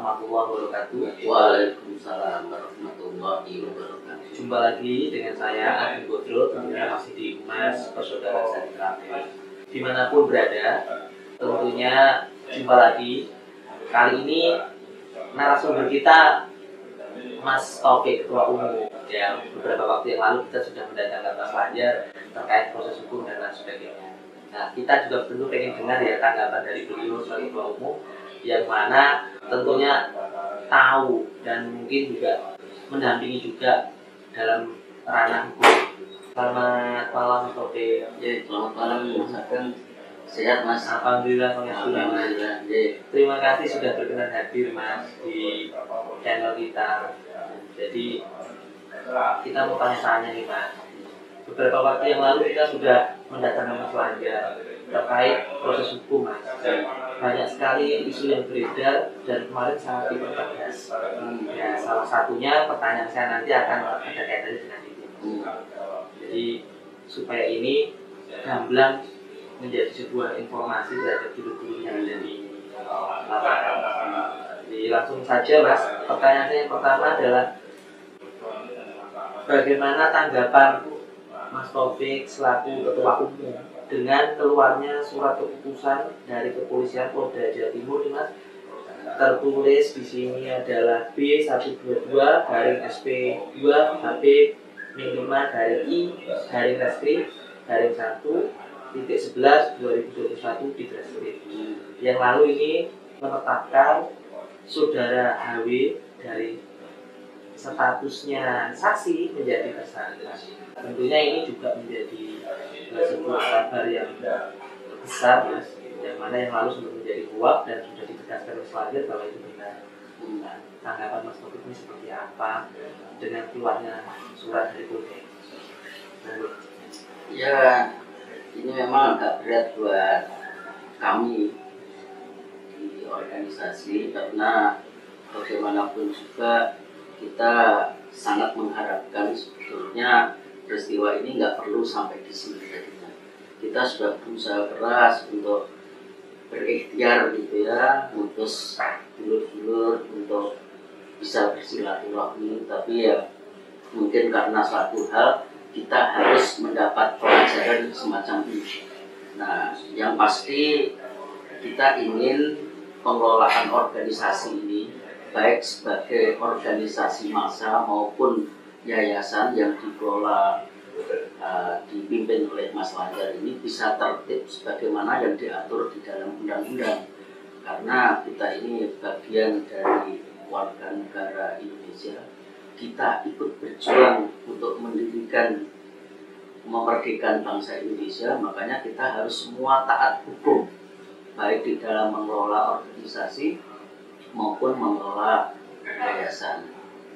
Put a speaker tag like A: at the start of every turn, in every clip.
A: warahmatullahi wabarakatuh.
B: Waalaikumsalam warahmatullahi wabarakatuh.
A: Jumpa lagi dengan saya Agung Bodro, tentunya masih di Humas Persaudaraan Sentra. Dimanapun berada, tentunya jumpa lagi. Kali ini narasumber kita Mas Taufik, Ketua Umum. Yang beberapa waktu yang lalu kita sudah mendatangkan Mas Fajar terkait proses hukum dan lain sebagainya. Nah, kita juga tentu pengen dengar ya tanggapan dari beliau sebagai Ketua Umum, yang mana tentunya tahu dan mungkin juga mendampingi juga dalam ranah hukum. Selamat malam Mas Taufik.
B: Ya, selamat malam Mas Agung. Sehat Mas?
A: Alhamdulillah.
B: Alhamdulillah.
A: Terima kasih sudah berkenan hadir Mas di channel kita. Jadi kita mau tanya-tanya nih Mas. Beberapa waktu yang lalu kita sudah mendatangkan Mas Fajar terkait proses hukum Mas. Banyak sekali isu yang beredar dan kemarin sangat dipertegas. Ya, salah satunya pertanyaan saya nanti akan ada kaitannya dengan itu. Jadi supaya ini gamblang menjadi sebuah informasi terhadap guru-guru yang ada di lapangan. Jadi langsung saja Mas. Pertanyaan saya yang pertama adalah bagaimana tanggapan Mas Taufik selaku Ketua Umum dengan keluarnya surat keputusan dari Kepolisian Polda Jawa Timur ini Mas, tertulis di sini adalah B122/SP2 HP -5 I Reskrim 1.11/2021 di Reskrim. Yang lalu ini menetapkan saudara HW dari statusnya saksi menjadi tersangka. Tentunya ini juga menjadi sebuah kabar yang besar Mas, yang mana yang lalu sudah menjadi hoax dan sudah ditegaskan Mas Fajar bahwa itu benar. Tanggapan Mas Taufik ini seperti apa dengan keluarnya surat dari Polda?
B: Ya, ini memang agak berat buat kami di organisasi karena bagaimanapun juga kita sangat mengharapkan sebetulnya peristiwa ini nggak perlu sampai di sini. Kita sudah berusaha keras untuk berikhtiar gitu ya, ngutus dulur-dulur untuk bisa bersilaturahmi, tapi ya mungkin karena suatu hal kita harus mendapat pelajaran semacam ini. Nah, yang pasti kita ingin pengelolaan organisasi ini baik sebagai organisasi massa maupun yayasan yang dikelola dipimpin oleh Mas Fajar ini bisa tertib sebagaimana yang diatur di dalam undang-undang, karena kita ini bagian dari warga negara Indonesia. Kita ikut berjuang untuk mendirikan memerdekakan bangsa Indonesia, makanya kita harus semua taat hukum baik di dalam mengelola organisasi maupun mengelola yayasan.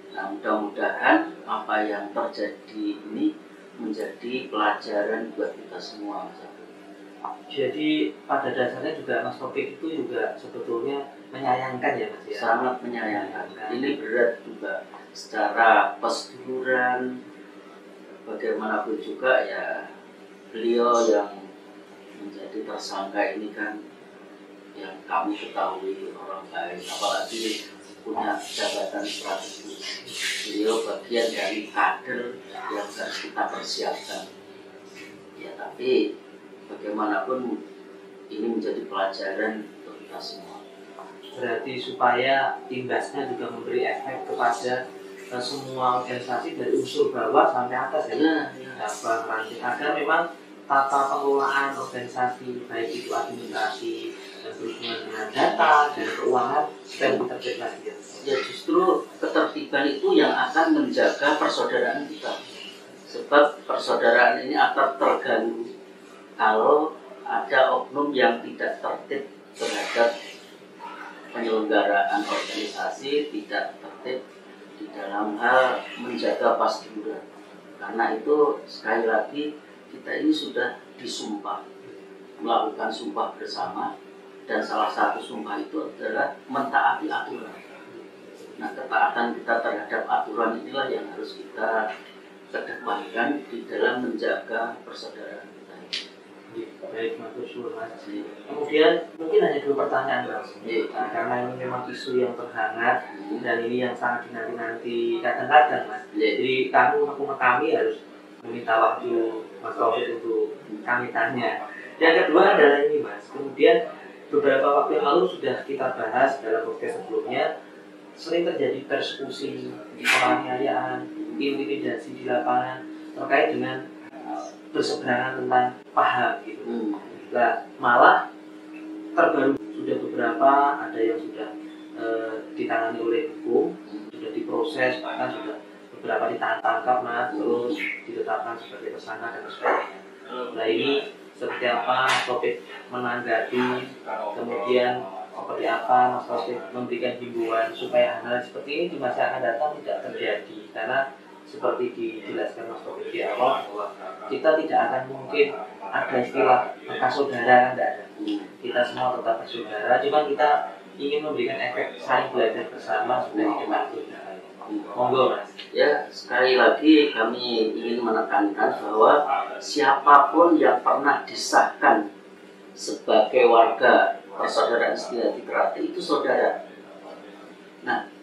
B: Nah, mudah-mudahan apa yang terjadi ini menjadi pelajaran buat kita semua.
A: Jadi pada dasarnya juga Mas Taufik itu juga sebetulnya menyayangkan ya Mas ya? Sangat
B: menyayangkan. Ini berat juga secara keseduluran. Bagaimanapun juga ya beliau yang menjadi tersangka ini kan yang kami ketahui orang baik, apalagi punya jabatan strategis. Beliau bagian dari kader yang harus kita persiapkan. Ya, tapi bagaimanapun ini menjadi pelajaran untuk kita semua.
A: Berarti supaya imbasnya juga memberi efek kepada semua organisasi dari unsur bawah sampai atas ya. Agar memang tata pengelolaan organisasi baik itu administrasi dan berhubungan dengan data dan keuangan supaya lebih tertib lagi ya.
B: Ya, justru ketertiban itu yang akan menjaga persaudaraan kita. Sebab persaudaraan ini akan terganggu kalau ada oknum yang tidak tertib terhadap penyelenggaraan organisasi, tidak tertib di dalam hal menjaga pasduran. Karena itu sekali lagi kita ini sudah disumpah melakukan sumpah bersama, dan salah satu sumpah itu adalah mentaati aturan. Nah, ketaatan kita terhadap aturan inilah yang harus kita kedepankan di dalam menjaga persaudaraan kita.
A: Baik, matur suwun Mas. Kemudian mungkin hanya dua pertanyaan Mas. Nah, karena ini memang isu yang terhangat dan ini yang sangat dinanti-nanti kadang-kadang Mas. Jadi kami harus meminta waktu Mas Taufik untuk kami tanya. Yang kedua adalah ini Mas. Kemudian beberapa waktu yang lalu sudah kita bahas dalam podcast sebelumnya, sering terjadi persekusi, penganiayaan, intimidasi di lapangan terkait dengan berseberangan tentang paham gitu. Nah, malah terbaru sudah beberapa ada yang sudah ditangani oleh hukum, sudah diproses, bahkan sudah beberapa ditangkap Mas, terus ditetapkan sebagai tersangka dan sebagainya. Nah ini seperti apa Mas Taufik menanggapi, kemudian seperti apa Mas Taufik memberikan himbauan supaya hal seperti ini di masa akan datang tidak terjadi, karena seperti dijelaskan Mas Taufik di awal bahwa kita tidak akan mungkin ada istilah bekas saudara, kan tidak ada. Kita semua tetap bersaudara, cuma kita ingin memberikan efek saling belajar bersama supaya kita monggo Mas.
B: Ya, sekali lagi kami ingin menekankan bahwa siapapun yang pernah disahkan sebagai warga persaudaraan Setiati Terakhir itu saudara. Nah,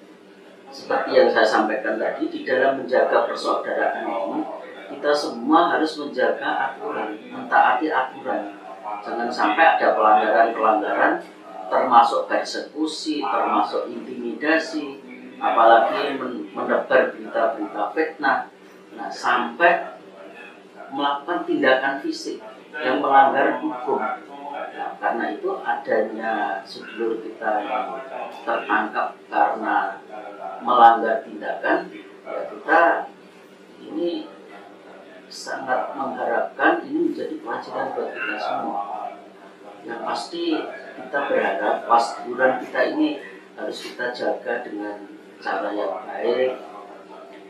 B: seperti yang saya sampaikan tadi, di dalam menjaga persaudaraan ini kita semua harus menjaga aturan, mentaati aturan. Jangan sampai ada pelanggaran-pelanggaran, termasuk persekusi, termasuk intimidasi, apalagi menebar berita-berita fitnah, nah sampai melakukan tindakan fisik yang melanggar hukum. Nah, karena itu adanya sedulur kita yang tertangkap karena melanggar tindakan, ya kita ini sangat mengharapkan ini menjadi pelajaran buat kita semua. Yang pasti kita berharap pasduran kita ini harus kita jaga dengan cara yang baik,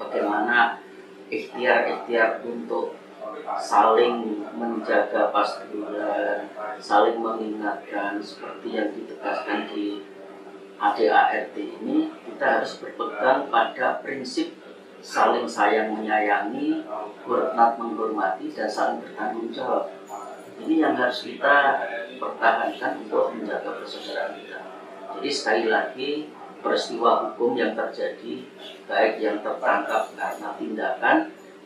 B: bagaimana ikhtiar-ikhtiar untuk saling menjaga pasduran, saling mengingatkan seperti yang ditegaskan di ADART ini. Kita harus berpegang pada prinsip saling sayang menyayangi, hormat menghormati, dan saling bertanggung jawab. Ini yang harus kita pertahankan untuk menjaga persaudaraan kita. Jadi sekali lagi, peristiwa hukum yang terjadi, baik yang tertangkap karena tindakan,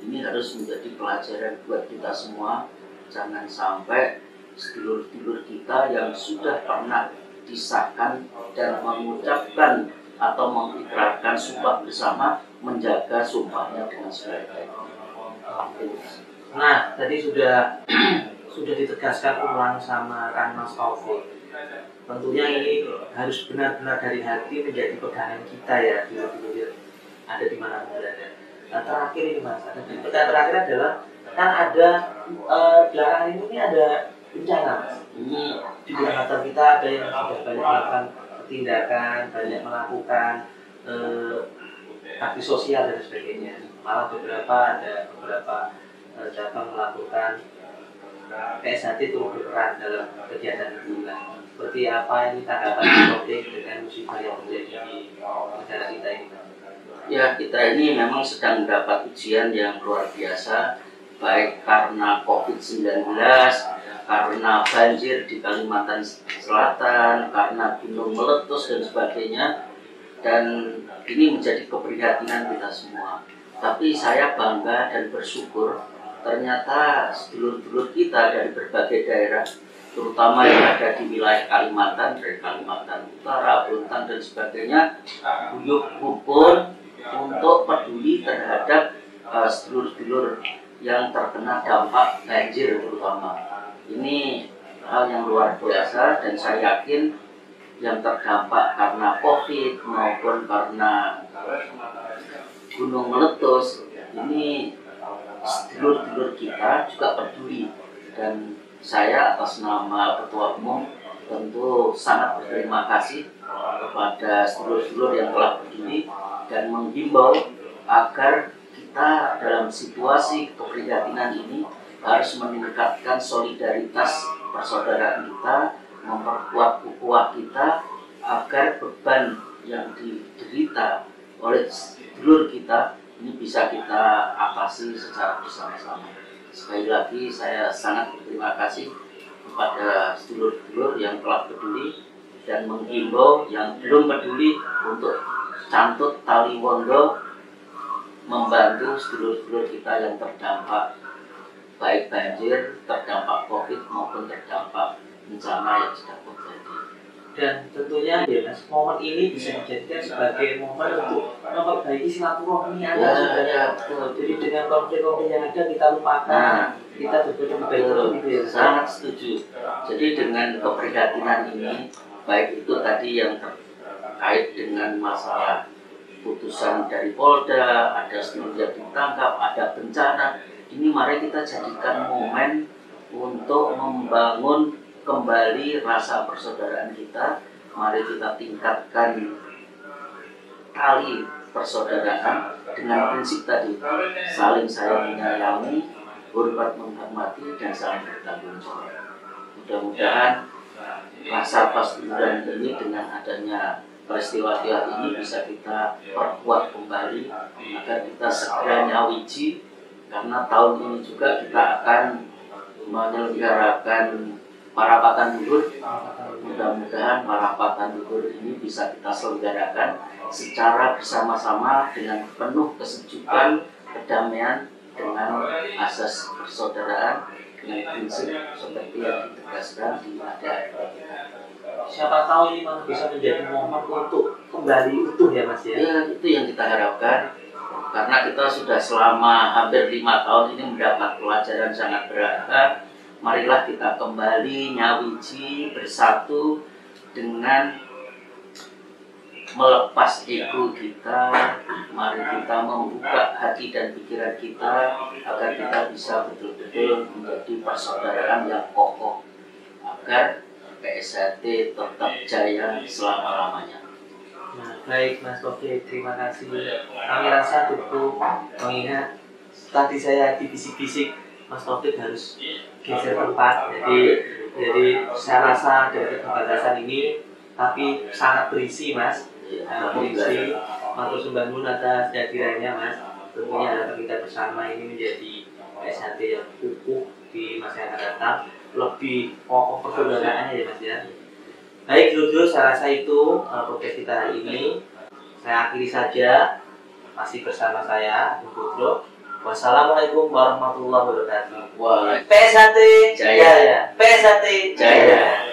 B: ini harus menjadi pelajaran buat kita semua. Jangan sampai sedulur-sedulur kita yang sudah pernah disahkan dan mengucapkan atau mengikrarkan sumpah bersama, menjaga sumpahnya dengan sebaik-baiknya.
A: Nah, tadi sudah ditegaskan ulang sama Kang Mas Taufik. Tentunya ini harus benar-benar dari hati menjadi pegangan kita ya, dulu ada di mana berada. Nah, terakhir ini Mas, pertanyaan terakhir adalah kan ada belakangan ini ada bencana Mas. Di belakang kita ada yang sudah banyak melakukan tindakan, banyak melakukan bakti sosial dan sebagainya. Malah ada beberapa cabang melakukan PSHT turut berperan dalam kegiatan itu. Seperti apa ini tanggapan Taufik dengan musibah yang terjadi di negara kita ini?
B: Ya, kita ini memang sedang mendapat ujian yang luar biasa, baik karena COVID-19, karena banjir di Kalimantan Selatan, karena gunung meletus dan sebagainya. Dan ini menjadi keprihatinan kita semua. Tapi saya bangga dan bersyukur ternyata sedulur-sedulur kita dari berbagai daerah, terutama yang ada di wilayah Kalimantan, dari Kalimantan Utara, Bontang dan sebagainya, guyup rukun untuk peduli terhadap sedulur-sedulur yang terkena dampak banjir terutama. Ini hal yang luar biasa, dan saya yakin yang terdampak karena COVID maupun karena gunung meletus ini sedulur-sedulur kita juga peduli. Dan saya atas nama Ketua Umum tentu sangat berterima kasih kepada sedulur-sedulur yang telah peduli dan menghimbau agar kita dalam situasi keprihatinan ini harus meningkatkan solidaritas persaudaraan kita, memperkuat ukhuwah kita agar beban yang diderita oleh sedulur kita ini bisa kita atasi secara bersama-sama. sekali lagi saya sangat berterima kasih kepada sedulur-sedulur yang telah peduli dan menghimbau yang belum peduli untuk cantut tali wondo membantu sedulur-sedulur kita yang terdampak baik banjir, terdampak COVID maupun terdampak bencana yang sedang terjadi.
A: Dan tentunya ya Mas, momen ini bisa dijadikan sebagai momen untuk memperbaiki silaturahmi antar saudara. Jadi dengan konflik-konflik yang ada kita lupakan, kita berbeda baik gitu ya.
B: Sangat setuju. Jadi dengan keprihatinan ini, baik itu tadi yang terkait dengan masalah putusan dari Polda, ada sedulur yang ditangkap, ada bencana. Ini mari kita jadikan momen untuk membangun kembali rasa persaudaraan kita. Mari kita tingkatkan tali persaudaraan dengan prinsip tadi, saling sayang menyayangi, hormat menghormati, dan saling bertanggung jawab. Mudah-mudahan rasa persaudaraan ini dengan adanya peristiwa ini bisa kita perkuat kembali agar kita segera nyawiji, karena tahun ini juga kita akan menyelenggarakan parapatan luhur. Mudah-mudahan parapatan luhur ini bisa kita selenggarakan secara bersama-sama dengan penuh kesejukan, kedamaian, dengan asas persaudaraan, dengan prinsip seperti yang ditegaskan di adat.
A: Siapa tahu ini malah bisa menjadi momen untuk kembali utuh ya Mas ya.
B: Ya, itu yang kita harapkan, karena kita sudah selama hampir 5 tahun ini mendapat pelajaran sangat berharga. Marilah kita kembali nyawiji, bersatu dengan melepas ego kita. Mari kita membuka hati dan pikiran kita agar kita bisa betul-betul menjadi persaudaraan yang kokoh, agar PSHT tetap jaya selama-lamanya.
A: Nah, baik Mas Taufik, terima kasih. Kami rasa cukup, mengingat tadi saya bisik-bisik Mas Taufik harus geser tempat. Jadi saya rasa dari pembatasan ini tapi sangat berisi Mas. Berisi, matur sembah nuwun atas kehadirannya Mas. Tentunya harapan kita bersama ini menjadi PSHT yang kukuh di masa yang akan datang, lebih kokoh persaudaraannya ya Mas ya. Baik dulu, saya rasa itu podcast kita hari ini. Saya akhiri saja, masih bersama saya Agung Putra. Wassalamualaikum warahmatullahi wabarakatuh.
B: Wah,
A: PSHT
B: Jaya.
A: PSHT
B: Jaya.